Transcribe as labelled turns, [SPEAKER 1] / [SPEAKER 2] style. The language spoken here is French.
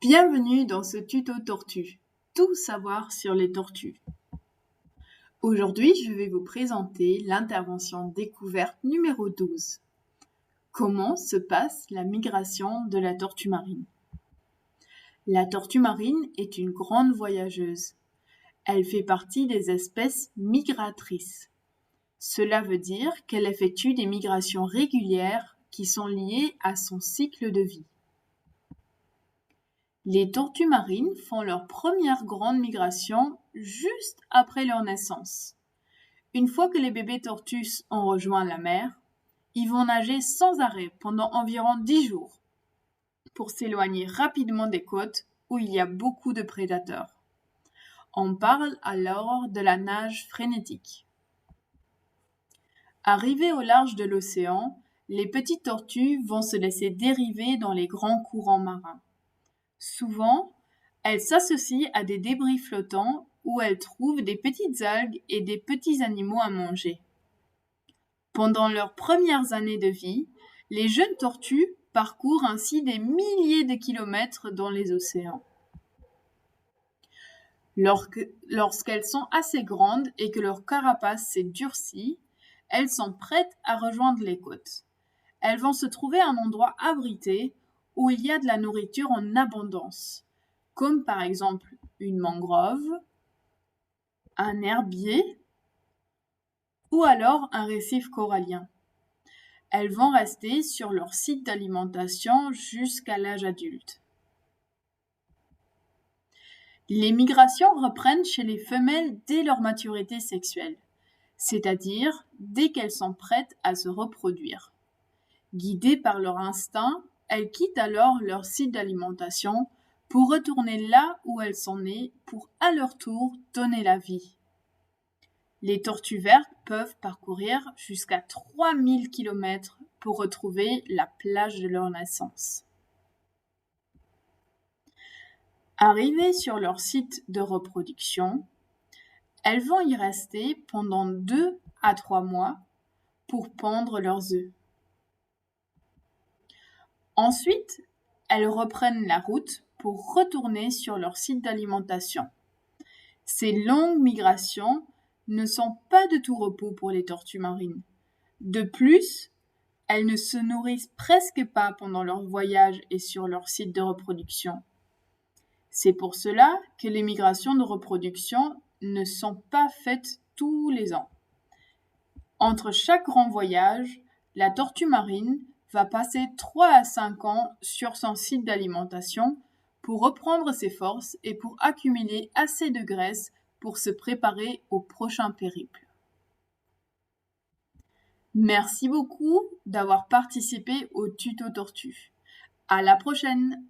[SPEAKER 1] Bienvenue dans ce tuto tortue. Tout savoir sur les tortues. Aujourd'hui, je vais vous présenter l'intervention découverte numéro 12. Comment se passe la migration de la tortue marine? La tortue marine est une grande voyageuse. Elle fait partie des espèces migratrices. Cela veut dire qu'elle effectue des migrations régulières qui sont liées à son cycle de vie. Les tortues marines font leur première grande migration juste après leur naissance. Une fois que les bébés tortues ont rejoint la mer, ils vont nager sans arrêt pendant environ 10 jours pour s'éloigner rapidement des côtes où il y a beaucoup de prédateurs. On parle alors de la nage frénétique. Arrivées au large de l'océan, les petites tortues vont se laisser dériver dans les grands courants marins. Souvent, elles s'associent à des débris flottants où elles trouvent des petites algues et des petits animaux à manger. Pendant leurs premières années de vie, les jeunes tortues parcourent ainsi des milliers de kilomètres dans les océans. Lorsqu'elles sont assez grandes et que leur carapace s'est durcie, elles sont prêtes à rejoindre les côtes. Elles vont se trouver à un endroit abrité où il y a de la nourriture en abondance, comme par exemple une mangrove, un herbier ou alors un récif corallien. Elles vont rester sur leur site d'alimentation jusqu'à l'âge adulte. Les migrations reprennent chez les femelles dès leur maturité sexuelle, c'est-à-dire dès qu'elles sont prêtes à se reproduire. Guidées par leur instinct, elles quittent alors leur site d'alimentation pour retourner là où elles sont nées pour à leur tour donner la vie. Les tortues vertes peuvent parcourir jusqu'à 3000 km pour retrouver la plage de leur naissance. Arrivées sur leur site de reproduction, elles vont y rester pendant 2 à 3 mois pour pondre leurs œufs. Ensuite, elles reprennent la route pour retourner sur leur site d'alimentation. Ces longues migrations ne sont pas de tout repos pour les tortues marines. De plus, elles ne se nourrissent presque pas pendant leur voyage et sur leur site de reproduction. C'est pour cela que les migrations de reproduction ne sont pas faites tous les ans. Entre chaque grand voyage, la tortue marine va passer 3 à 5 ans sur son site d'alimentation pour reprendre ses forces et pour accumuler assez de graisse pour se préparer au prochain périple. Merci beaucoup d'avoir participé au tuto tortue. À la prochaine!